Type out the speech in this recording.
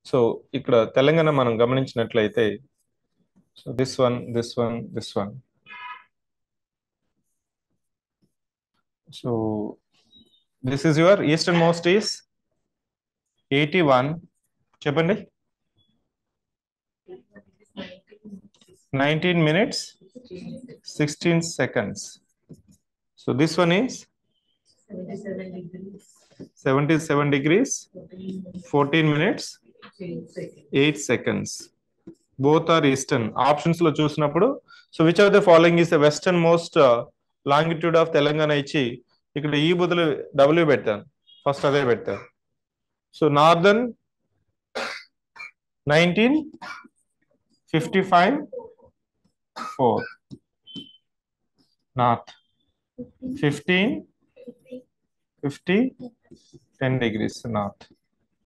So ఇక్కడ తెలంగాణ మనం గమనించినట్లయితే, so this one. So this is your eastern most is 81. చెప్పండి. 19 minutes 16 seconds. So this one is 77 degrees 14 minutes 8 seconds. Both are eastern. Options లో చూసినప్పుడు, so which of the following is the western most longitude of Telangana ఇచ్చి ఇక్కడ ఈ బదులు W పెడతాను, first అదే పెడతాను. So northern 1955 4, north 15 50 10 degrees north.